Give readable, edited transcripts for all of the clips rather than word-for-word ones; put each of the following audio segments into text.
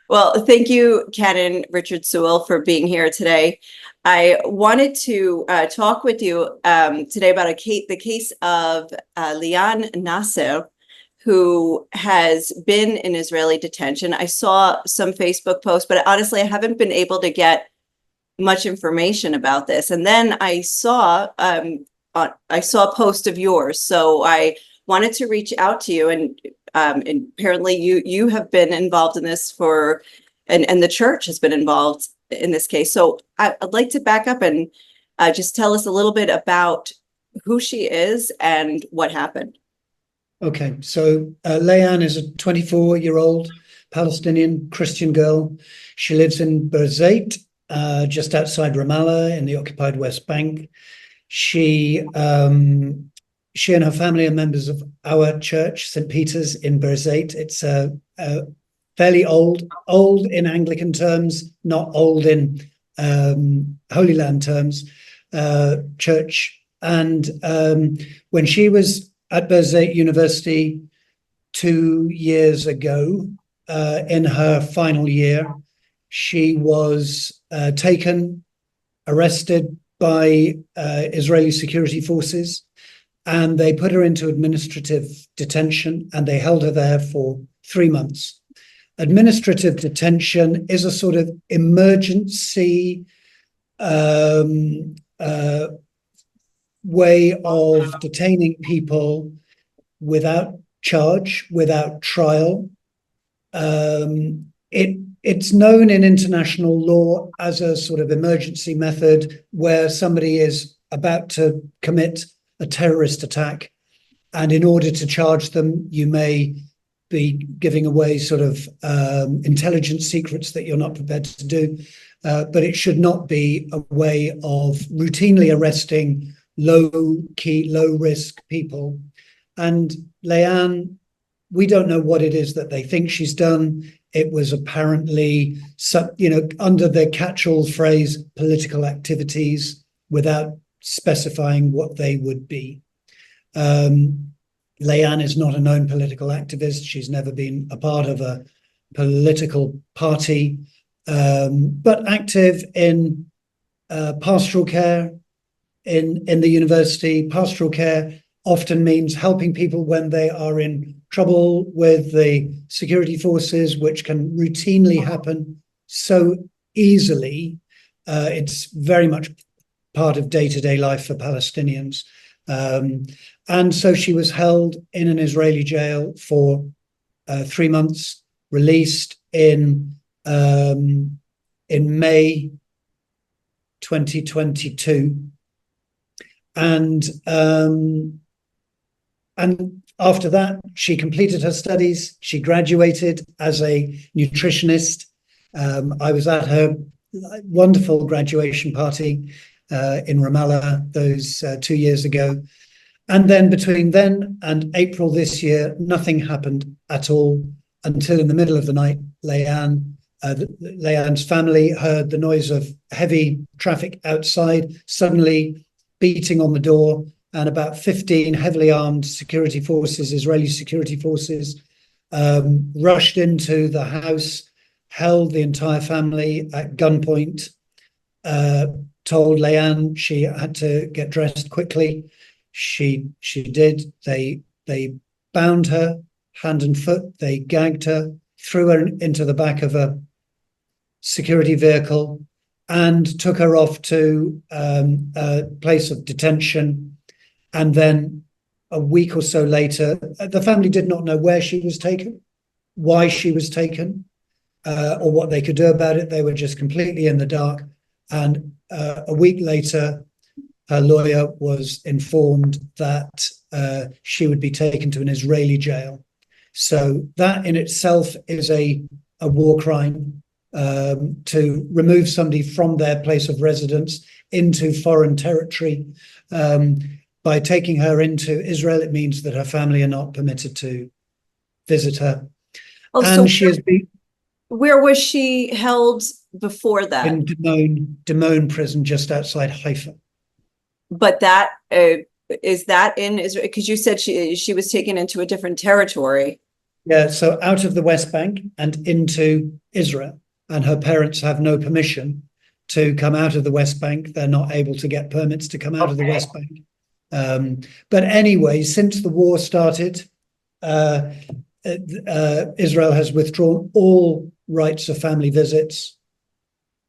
Well, thank you, Ken and Richard Sewell, for being here today. I wanted to talk with you today about the case of Leanne Nasir, who has been in Israeli detention. I saw some Facebook posts, but honestly, I haven't been able to get much information about this. And then I saw a post of yours, so I wanted to reach out to you, and apparently you have been involved in this and the church has been involved in this case. So I'd like to back up and just tell us a little bit about who she is and what happened. Okay, so Leanne is a 24-year-old Palestinian Christian girl. She lives in Birzeit, just outside Ramallah in the occupied West Bank. She and her family are members of our church, St. Peter's in Birzeit. It's a fairly old in Anglican terms, not old in Holy Land terms, church. And when she was at Birzeit University 2 years ago, in her final year, she was arrested by Israeli security forces, and they put her into administrative detention, and they held her there for 3 months. Administrative detention is a sort of emergency way of detaining people without charge, without trial. It's known in international law as a sort of emergency method where somebody is about to commit a terrorist attack, and in order to charge them, you may be giving away sort of intelligence secrets that you're not prepared to do. But it should not be a way of routinely arresting low-key, low-risk people. And Leanne, we don't know what it is that they think she's done. It was apparently, under the catch-all phrase, political activities, without specifying what they would be. Leanne is not a known political activist. She's never been a part of a political party, but active in pastoral care in the university. Pastoral care often means helping people when they are in trouble with the security forces, which can routinely happen so easily. It's very much part of day-to-day life for Palestinians. And so she was held in an Israeli jail for 3 months, released in May 2022. And after that, she completed her studies. She graduated as a nutritionist. I was at her wonderful graduation party in Ramallah those 2 years ago. And then between then and April this year, nothing happened at all until in the middle of the night, Leanne's family heard the noise of heavy traffic outside, suddenly beating on the door, and about 15 heavily armed security forces, Israeli security forces, rushed into the house, held the entire family at gunpoint, told Leanne she had to get dressed quickly. She did. They bound her hand and foot. They gagged her, threw her into the back of a security vehicle, and took her off to a place of detention. And then a week or so later, the family did not know where she was taken, why she was taken, or what they could do about it. They were just completely in the dark. And a week later, her lawyer was informed that she would be taken to an Israeli jail. So that in itself is a war crime, to remove somebody from their place of residence into foreign territory. By taking her into Israel, it means that her family are not permitted to visit her. Oh, and so she has been... Where was she held before that? In Dimon prison, just outside Haifa. But that is that in Israel? Because you said she was taken into a different territory. Yeah, so out of the West Bank and into Israel, and her parents have no permission to come out of the West Bank. They're not able to get permits to come out of the West Bank. But anyway, since the war started, Israel has withdrawn all rights of family visits.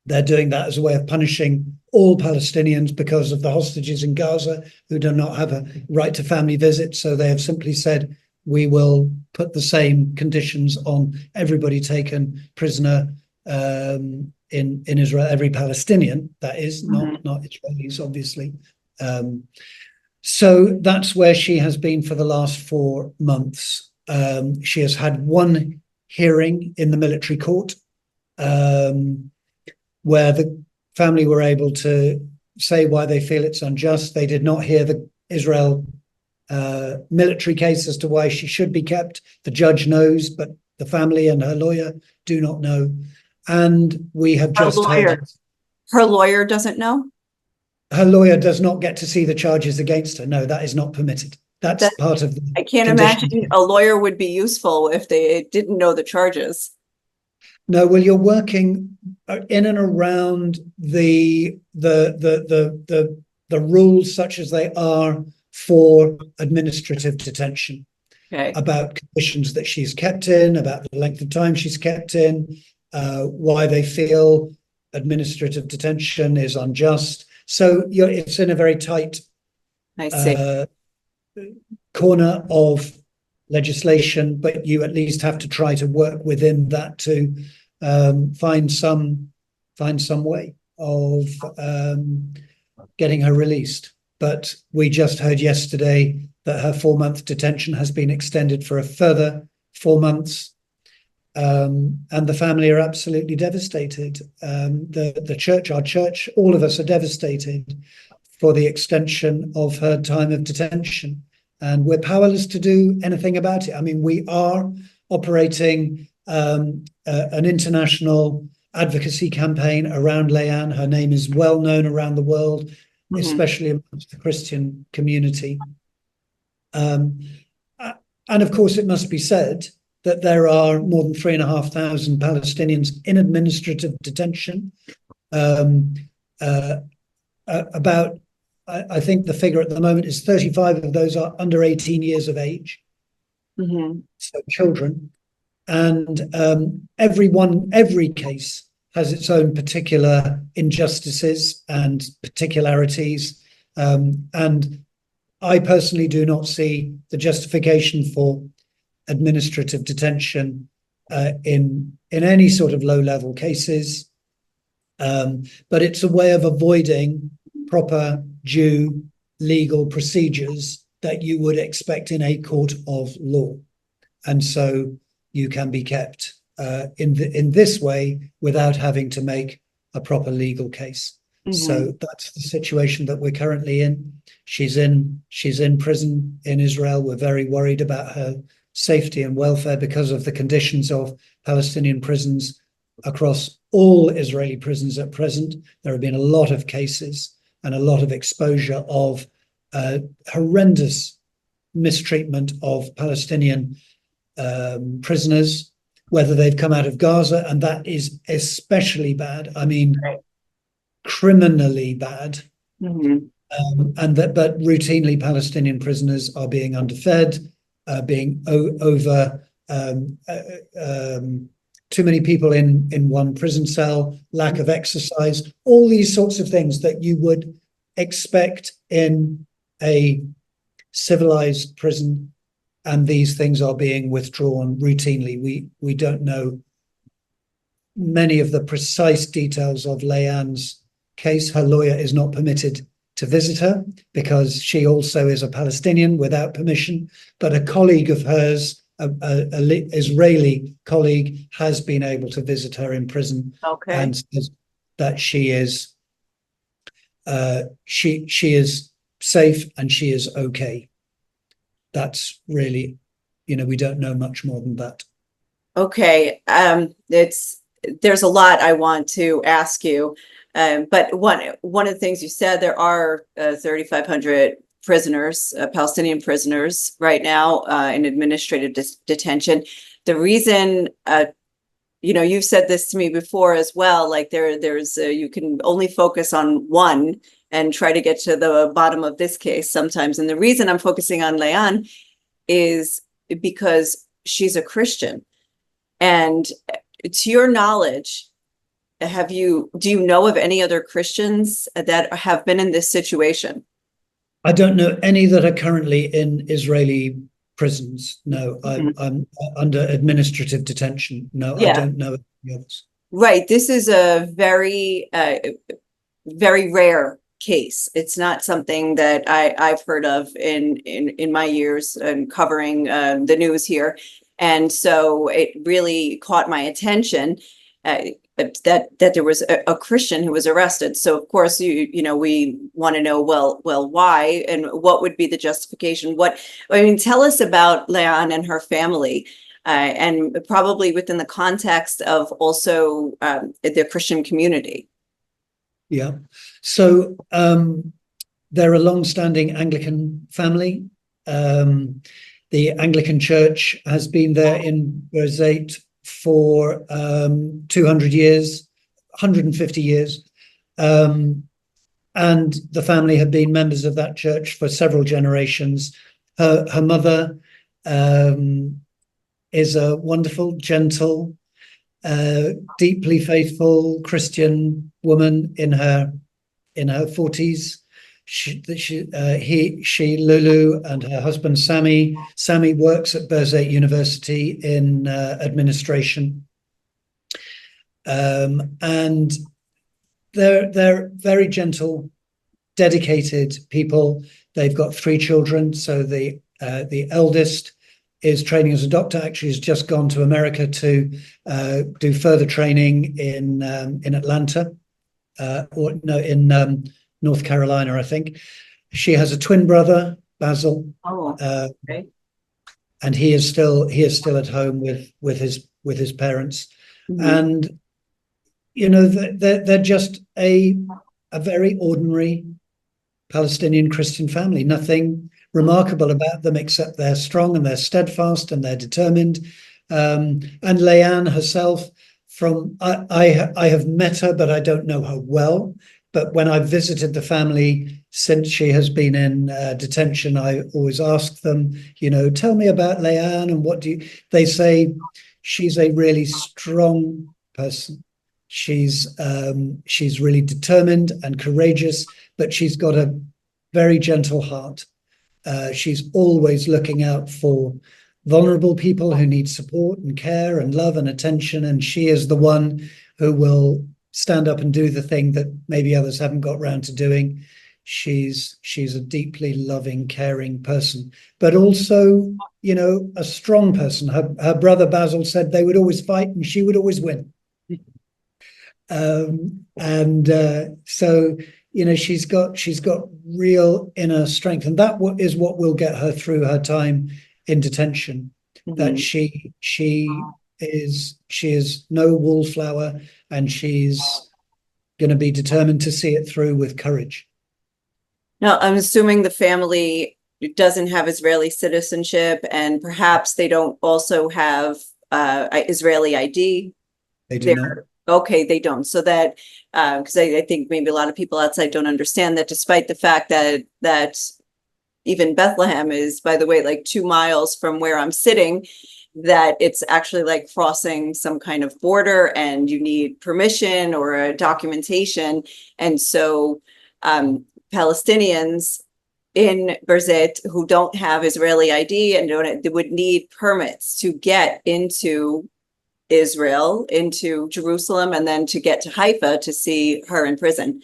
They're doing that as a way of punishing all Palestinians because of the hostages in Gaza who do not have a right to family visits. So they have simply said, we will put the same conditions on everybody taken prisoner in Israel, every Palestinian, that is, not Israelis, obviously. So that's where she has been for the last 4 months. She has had one hearing in the military court where the family were able to say why they feel it's unjust. They did not hear the Israel military case as to why she should be kept. The judge knows, but the family and her lawyer do not know. And we have just heard. Her lawyer doesn't know? Her lawyer does not get to see the charges against her. No, that is not permitted. That's part of the I can't imagine a lawyer would be useful if they didn't know the charges. No, well, you're working in and around the rules such as they are for administrative detention. Okay. About conditions that she's kept in, about the length of time she's kept in, why they feel administrative detention is unjust. So it's in a very tight corner of legislation, but you at least have to try to work within that to find some way of getting her released. But we just heard yesterday that her 4-month detention has been extended for a further 4 months. And the family are absolutely devastated. The church, our church, all of us are devastated for the extension of her time of detention. And we're powerless to do anything about it. I mean, we are operating an international advocacy campaign around Leanne. Her name is well known around the world, especially amongst the Christian community. And of course, it must be said that there are more than 3,500 Palestinians in administrative detention. I think the figure at the moment is 35 of those are under 18 years of age, so children. And every case has its own particular injustices and particularities. And I personally do not see the justification for administrative detention in any sort of low-level cases. But it's a way of avoiding proper due legal procedures that you would expect in a court of law. And so you can be kept in this way without having to make a proper legal case. So that's the situation that we're currently in. She's in prison in Israel. We're very worried about her safety and welfare because of the conditions of Palestinian prisons across all Israeli prisons at present. There have been a lot of cases and a lot of exposure of horrendous mistreatment of Palestinian prisoners, whether they've come out of Gaza, and that is especially bad. I mean, criminally bad. But routinely Palestinian prisoners are being underfed, being over too many people in one prison cell, lack of exercise, all these sorts of things that you would expect in a civilized prison, and these things are being withdrawn routinely. We don't know many of the precise details of Leanne's case. Her lawyer is not permitted to visit her because she also is a Palestinian without permission, but a colleague of hers, an Israeli colleague, has been able to visit her in prison and says that she is safe and she is okay. That's really, we don't know much more than that. Okay. There's a lot I want to ask you. But one of the things you said, there are 3,500 prisoners, Palestinian prisoners right now in administrative detention. the reason, you've said this to me before as well, like you can only focus on one and try to get to the bottom of this case sometimes. And the reason I'm focusing on Leanne is because she's a Christian. And to your knowledge, do you know of any other Christians that have been in this situation? I don't know any that are currently in Israeli prisons. No, I'm under administrative detention. No, I don't know any others. Right. This is a very, very rare case. It's not something that I've heard of in my years and covering the news here. And so it really caught my attention that there was a Christian who was arrested. So of course, we want to know, well, why, and what would be the justification? Tell us about Leanne and her family, and probably within the context of also the Christian community. Yeah. So they're a long-standing Anglican family. The Anglican Church has been there in Birzeit for 200 years, 150 years. And the family have been members of that church for several generations. Her mother is a wonderful, gentle, deeply faithful Christian woman in her 40s. She, Lulu, and her husband Sammy. Sammy works at Birzeit University in administration, and they're very gentle, dedicated people. They've got 3 children. So the eldest is training as a doctor. Actually, has just gone to America to do further training in Atlanta, in North Carolina, I think. She has a twin brother, Basil. Okay. And he is still at home with his parents. And they're just a very ordinary Palestinian Christian family. Nothing remarkable about them except they're strong and they're steadfast and they're determined. And Leanne herself, I have met her, but I don't know her well. But when I've visited the family since she has been in detention, I always ask them, tell me about Leanne, and they say she's a really strong person. She's really determined and courageous, but she's got a very gentle heart. She's always looking out for vulnerable people who need support and care and love and attention. And she is the one who will stand up and do the thing that maybe others haven't got round to doing. She's a deeply loving, caring person, but also, a strong person. Her brother Basil said they would always fight and she would always win. So she's got real inner strength, and that is what will get her through her time in detention. That she is no wallflower, and she's going to be determined to see it through with courage. Now, I'm assuming the family doesn't have Israeli citizenship, and perhaps they don't also have Israeli ID. They do not. Okay, they don't. So that, because I think maybe a lot of people outside don't understand that, despite the fact that even Bethlehem is, by the way, like 2 miles from where I'm sitting, that it's actually like crossing some kind of border and you need permission or a documentation. And so Palestinians in Birzeit who don't have Israeli ID and they would need permits to get into Israel, into Jerusalem, and then to get to Haifa to see her in prison.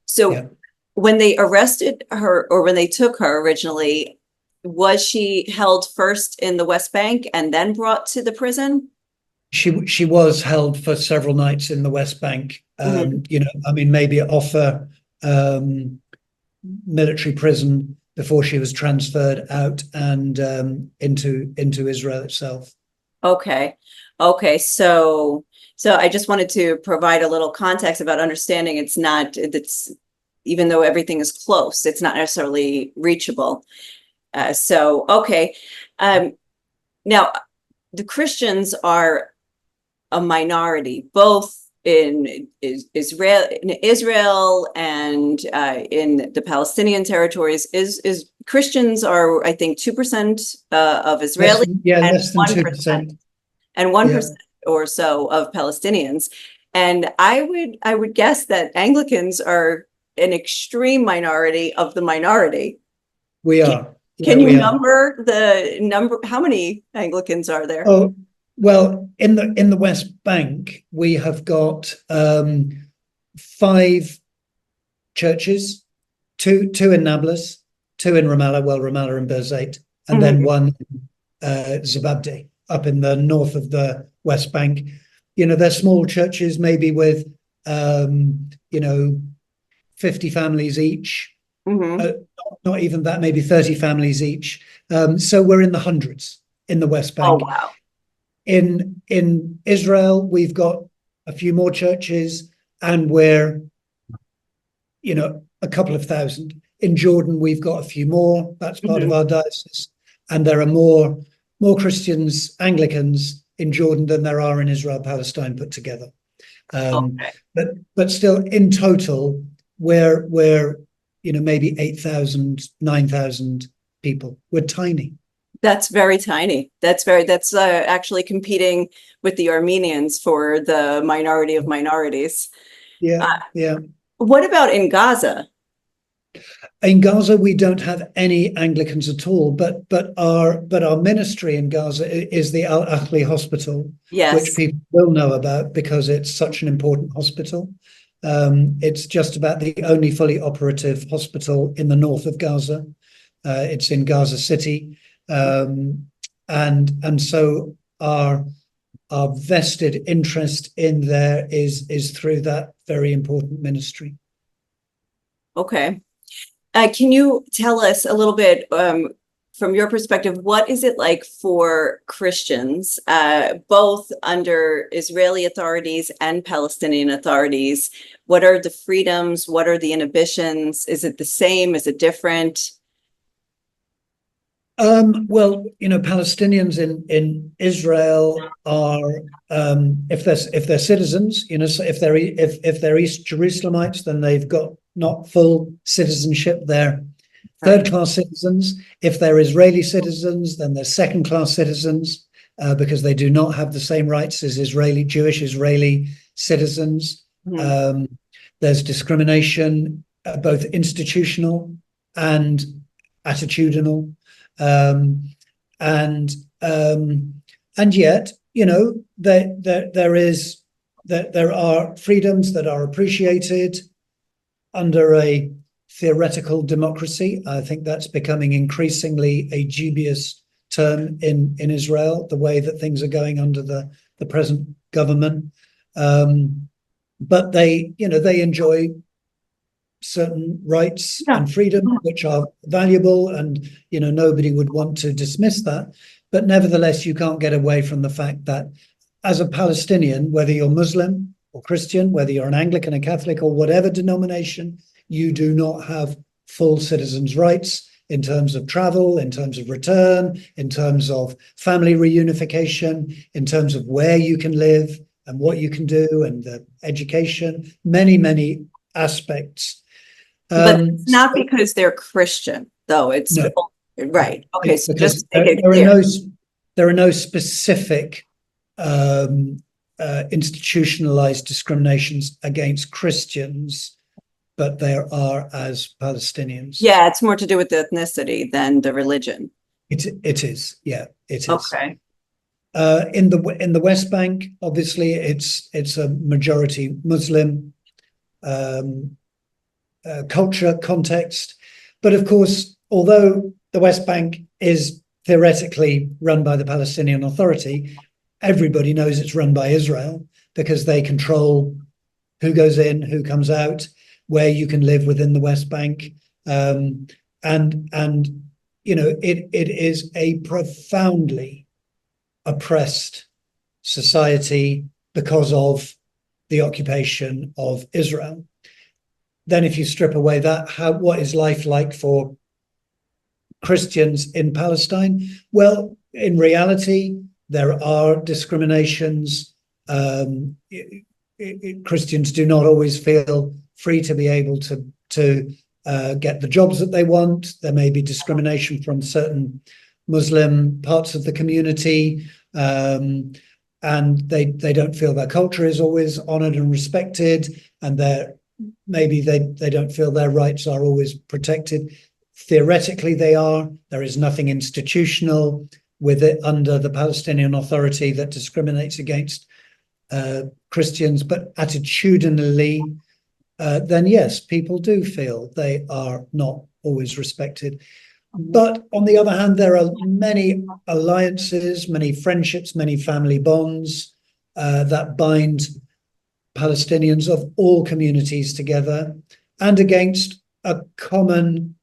So when they arrested her, or when they took her originally, was she held first in the West Bank and then brought to the prison? She was held for several nights in the West Bank. Maybe off a military prison before she was transferred out and into Israel itself. Okay. So I just wanted to provide a little context about understanding it's even though everything is close, it's not necessarily reachable. Now, the Christians are a minority, both in Israel and in the Palestinian territories. Is Christians are, I think, 2% of Israeli and Less than 2%. and 1% or so of Palestinians. And I would guess that Anglicans are an extreme minority of the minority. We are. Can you number how many Anglicans are there? Oh, well, in the West Bank, we have got 5 churches, two in Nablus, 2 in Ramallah, Ramallah and Birzeit, and then one Zababdi up in the north of the West Bank. They're small churches, maybe with 50 families each. Not even that, maybe 30 families each. So we're in the hundreds in the West Bank. Oh, wow. In Israel, we've got a few more churches, and we're, a couple of thousand. In Jordan, we've got a few more. That's part of our diocese. And there are more Christians, Anglicans in Jordan than there are in Israel, Palestine put together. But still, in total, we're maybe 8,000, 9,000 people. We're tiny. That's very tiny. That's actually competing with the Armenians for the minority of minorities. Yeah. What about in Gaza? In Gaza, we don't have any Anglicans at all, but our ministry in Gaza is the Al Ahli Hospital, which people will know about because it's such an important hospital. It's just about the only fully operative hospital in the north of Gaza. It's in Gaza City, and so our vested interest in there is through that very important ministry. Okay. Can you tell us a little bit from your perspective, what is it like for Christians, both under Israeli authorities and Palestinian authorities? What are the freedoms? What are the inhibitions? Is it the same? Is it different? Well, Palestinians in Israel are, if they're citizens, so if they're East Jerusalemites, then they've got not full citizenship. They're third-class citizens. If they're Israeli citizens, then they're second-class citizens because they do not have the same rights as Jewish Israeli citizens. There's discrimination, both institutional and attitudinal. And yet, there are freedoms that are appreciated under a theoretical democracy. I think that's becoming increasingly a dubious term in Israel, the way that things are going under the present government. But they enjoy certain rights and freedom which are valuable, and nobody would want to dismiss that. But nevertheless, you can't get away from the fact that as a Palestinian, whether you're Muslim or Christian, whether you're an Anglican, a Catholic, or whatever denomination, you do not have full citizens' rights in terms of travel, in terms of return, in terms of family reunification, in terms of where you can live and what you can do, and the education, many aspects. But it's not because they're Christian, though. It's no, right. Okay, so just there are no specific institutionalized discriminations against Christians, but there are as Palestinians. Yeah, it's more to do with the ethnicity than the religion. It is. Yeah, it is. Okay. In the West Bank, obviously, it's a majority Muslim culture context, but of course, although the West Bank is theoretically run by the Palestinian Authority, everybody knows it's run by Israel because they control who goes in, who comes out, where you can live within the West Bank, and it is a profoundly oppressed society because of the occupation of Israel. Then if you strip away that, what is life like for Christians in Palestine? Well, in reality, There are discriminations. Christians do not always feel free to be able to get the jobs that they want. There may be discrimination from certain Muslim parts of the community, and they don't feel their culture is always honoured and respected, and maybe they don't feel their rights are always protected. Theoretically, they are. There is nothing institutional with it under the Palestinian Authority that discriminates against Christians, but attitudinally, then yes, people do feel they are not always respected. But on the other hand, there are many alliances, many friendships, many family bonds that bind Palestinians of all communities together, and against a common,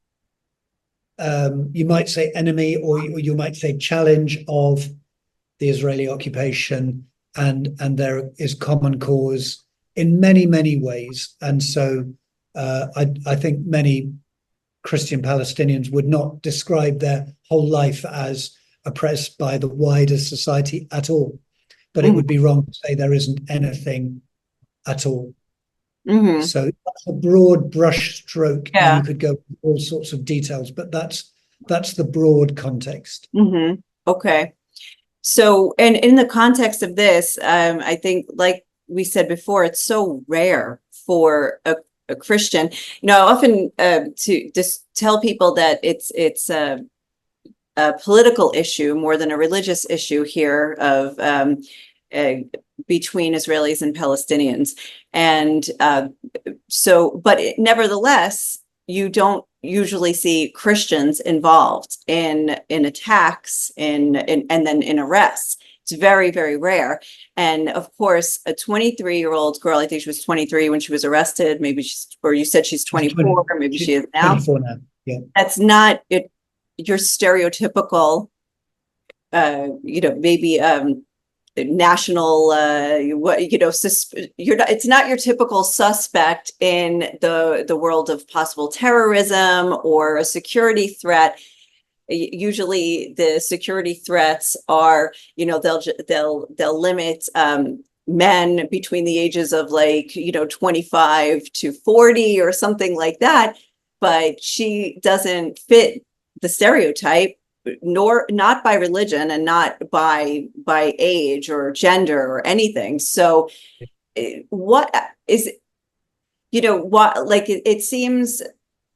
you might say enemy, or you might say challenge of the Israeli occupation, and there is common cause in many, many ways. And so I think many Christian Palestinians would not describe their whole life as oppressed by the wider society at all. But it would be wrong to say there isn't anything at all. Mm-hmm. So that's a broad brush stroke. Yeah. You could go into all sorts of details, but that's the broad context. Mm-hmm. Okay. So, and in the context of this, I think, like we said before, it's so rare for a Christian. You know, I often to just tell people that it's a political issue more than a religious issue here of between Israelis and Palestinians, and nevertheless, you don't usually see Christians involved in attacks and then in arrests. It's very, very rare. And of course, a 23-year-old girl, I think she was 23 when she was arrested. Maybe or you said she's 24, or maybe she is now. 24 now. Yeah. That's not it. Your stereotypical, maybe national, it's not your typical suspect in the world of possible terrorism or a security threat. Usually the security threats are, they'll limit men between the ages of 25 to 40 or something like that. But she doesn't fit the stereotype, not by religion and not by age or gender or anything. So what is, it seems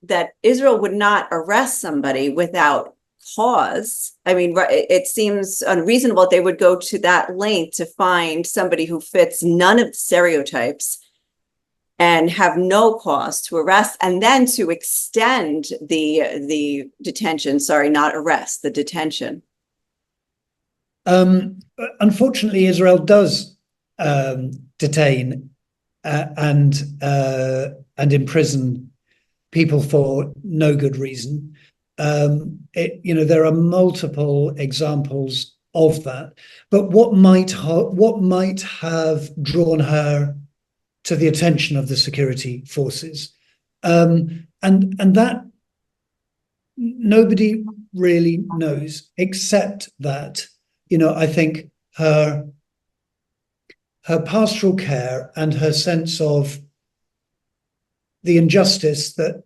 that Israel would not arrest somebody without cause. I mean, it seems unreasonable that they would go to that length to find somebody who fits none of the stereotypes and have no cause to arrest, and then to extend the detention, not arrest, the detention. Unfortunately, Israel does detain and imprison people for no good reason. There are multiple examples of that. But what might have drawn her to the attention of the security forces, and that nobody really knows, except that I think her pastoral care and her sense of the injustice that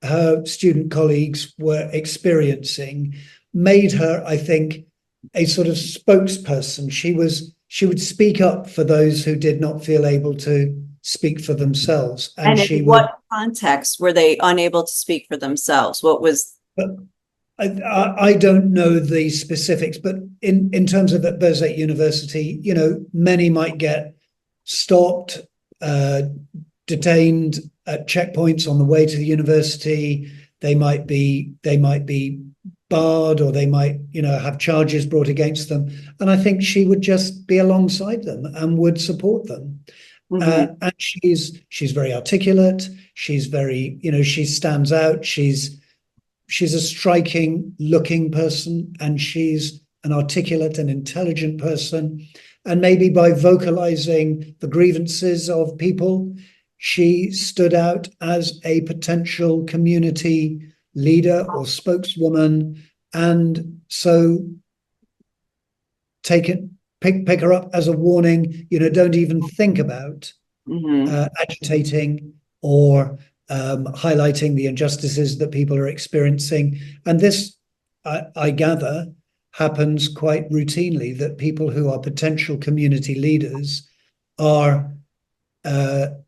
her student colleagues were experiencing made her, I think, a sort of spokesperson. She would speak up for those who did not feel able to speak for themselves. And in what context were they unable to speak for themselves? What was? I don't know the specifics, but in terms of at Birzeit University, many might get stopped, detained at checkpoints on the way to the university. They might be barred, or they might, have charges brought against them. And I think she would just be alongside them and would support them. Mm-hmm. And she's very articulate. She's very, she stands out. She's a striking looking person, and she's an articulate and intelligent person. And maybe by vocalizing the grievances of people, she stood out as a potential community leader or spokeswoman. And so pick her up as a warning. Don't even think about Mhm. agitating or highlighting the injustices that people are experiencing. And this, I gather, happens quite routinely, that people who are potential community leaders are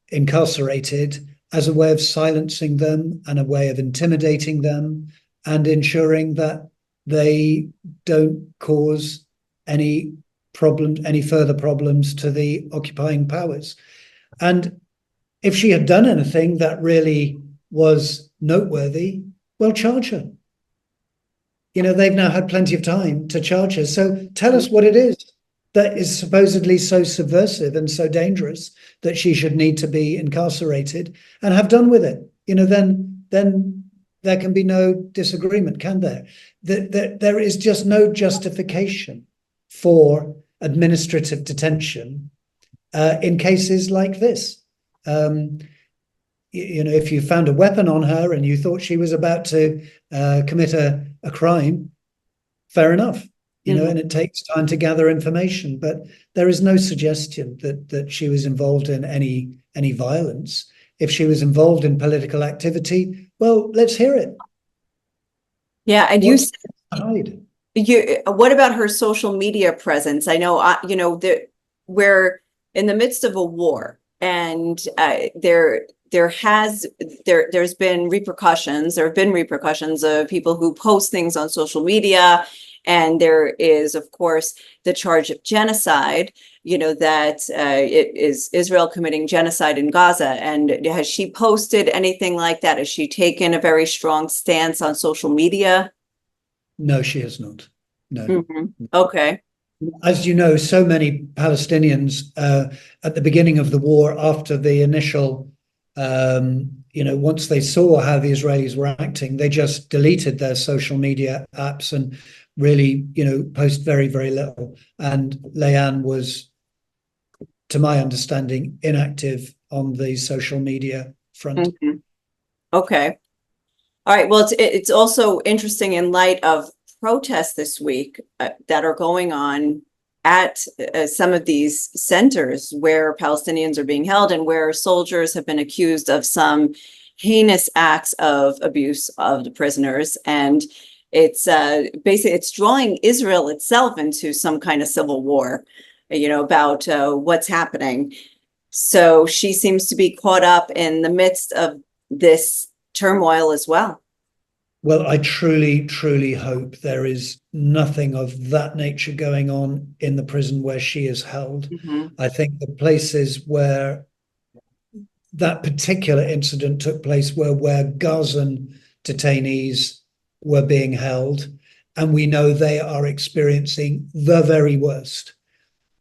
incarcerated as a way of silencing them and a way of intimidating them and ensuring that they don't cause any further problems to the occupying powers. And if she had done anything that really was noteworthy, well, charge her. They've now had plenty of time to charge her. So tell us what it is that is supposedly so subversive and so dangerous that she should need to be incarcerated, and have done with it. Then there can be no disagreement, can there? There is just no justification for administrative detention in cases like this. If you found a weapon on her and you thought she was about to commit a crime, fair enough. And it takes time to gather information, but there is no suggestion that she was involved in any violence. If she was involved in political activity, well, let's hear it. Yeah, and what about her social media presence? I know, that we're in the midst of a war, and there's been repercussions. There have been repercussions of people who post things on social media. And there is, of course, the charge of genocide, that it is Israel committing genocide in Gaza. And has she posted anything like that? Has she taken a very strong stance on social media? No, she has not. No. Mm-hmm. Okay. As you know, so many Palestinians at the beginning of the war, after the initial, once they saw how the Israelis were acting, they just deleted their social media apps and really, post very, very little. And Leanne was, to my understanding, inactive on the social media front. Mm-hmm. Okay. All right. Well, it's also interesting in light of protests this week that are going on at some of these centers where Palestinians are being held, and where soldiers have been accused of some heinous acts of abuse of the prisoners. And it's basically, it's drawing Israel itself into some kind of civil war, about what's happening. So she seems to be caught up in the midst of this turmoil as well. Well, I truly, truly hope there is nothing of that nature going on in the prison where she is held. Mm-hmm. I think the places where that particular incident took place were where Gazan detainees were being held, and we know they are experiencing the very worst.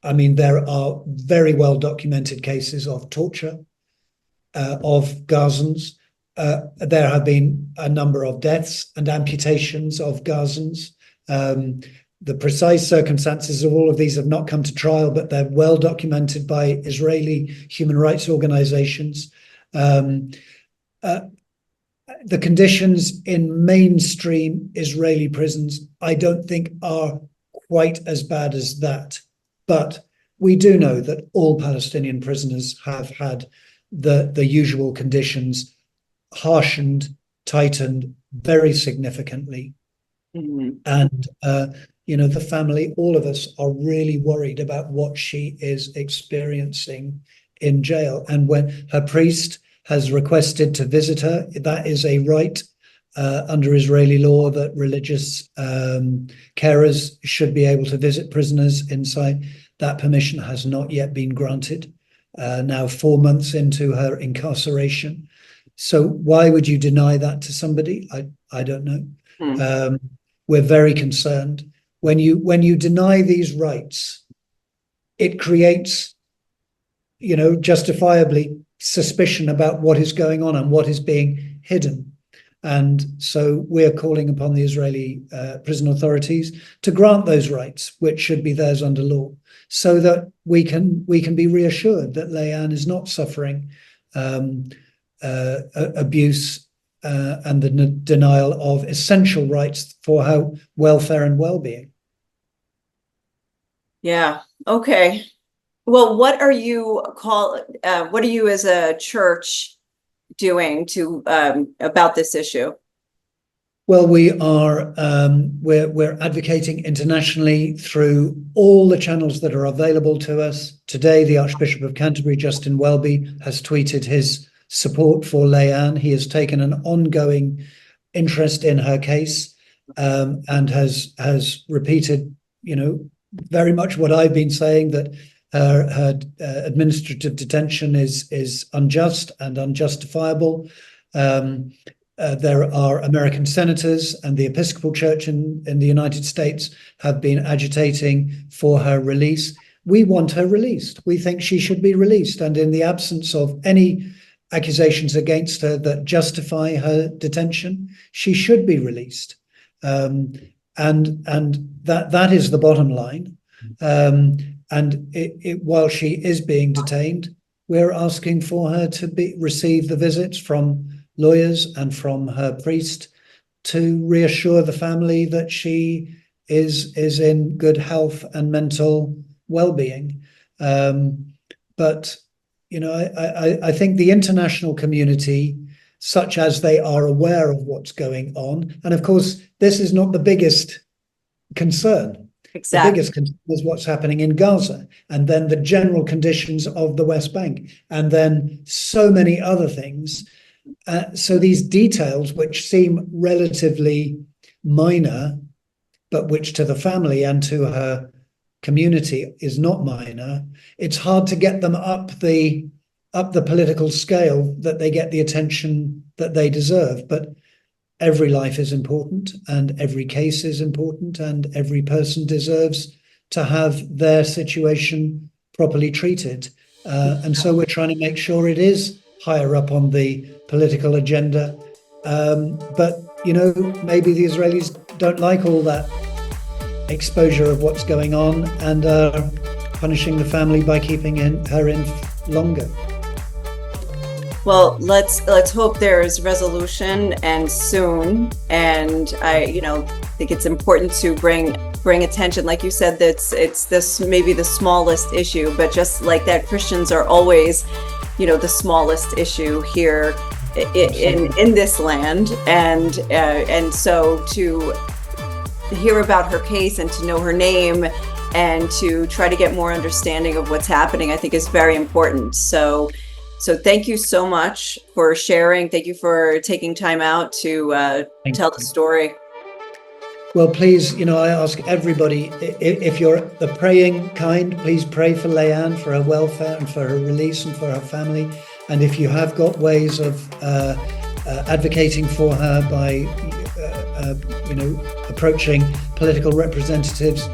I mean, there are very well documented cases of torture of Gazans. There have been a number of deaths and amputations of Gazans. The precise circumstances of all of these have not come to trial, but they're well documented by Israeli human rights organizations. The conditions in mainstream Israeli prisons, I don't think, are quite as bad as that. But we do know that all Palestinian prisoners have had the usual conditions harshened, tightened very significantly. Mm-hmm. And, the family, all of us are really worried about what she is experiencing in jail. And when her priest has requested to visit her, that is a right under Israeli law, that religious carers should be able to visit prisoners inside. That permission has not yet been granted, now 4 months into her incarceration. So why would you deny that to somebody? I don't know. Mm-hmm. We're very concerned. When you deny these rights, it creates, justifiably suspicion about what is going on and what is being hidden. And so we're calling upon the Israeli prison authorities to grant those rights, which should be theirs under law, so that we can be reassured that Leanne is not suffering abuse and the denial of essential rights for her welfare and well-being. Yeah. Okay. Well, what are you what are you as a church doing to about this issue? Well, we're advocating internationally through all the channels that are available to us. Today, the Archbishop of Canterbury, Justin Welby, has tweeted his support for Leanne. He has taken an ongoing interest in her case, and has repeated, very much what I've been saying, that her administrative detention is unjust and unjustifiable. There are American senators and the Episcopal Church in the United States have been agitating for her release. We want her released. We think she should be released. And in the absence of any accusations against her that justify her detention, she should be released. And that is the bottom line. While she is being detained, we're asking for her to receive the visits from lawyers and from her priest to reassure the family that she is in good health and mental well-being. But I think the international community, such as they are aware of what's going on, and of course this is not the biggest concern. Exactly. The biggest concern is what's happening in Gaza, and then the general conditions of the West Bank, and then so many other things. So these details, which seem relatively minor, but which to the family and to her community is not minor, it's hard to get them up the political scale that they get the attention that they deserve. But every life is important, and every case is important, and every person deserves to have their situation properly treated. And so we're trying to make sure it is higher up on the political agenda. But, maybe the Israelis don't like all that exposure of what's going on and are punishing the family by keeping her in longer. Well, let's hope there's resolution and soon. And I think it's important to bring attention, like you said, that it's this maybe the smallest issue, but just like that, Christians are always the smallest issue here in this land, and so to hear about her case and to know her name and to try to get more understanding of what's happening, I think is very important. So thank you so much for sharing. Thank you for taking time out to tell the story. Well, please, I ask everybody, if you're the praying kind, please pray for Leanne, for her welfare and for her release and for her family. And if you have got ways of advocating for her by, approaching political representatives,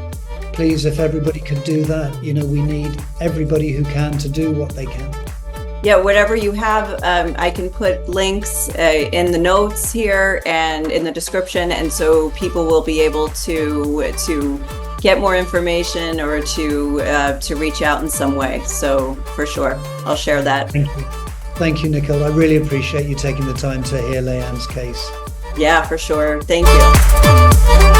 please, if everybody could do that, we need everybody who can to do what they can. Yeah, whatever you have, I can put links in the notes here and in the description, and so people will be able to get more information or to reach out in some way. So for sure, I'll share that. Thank you, Nicole. I really appreciate you taking the time to hear Leanne's case. Yeah, for sure. Thank you.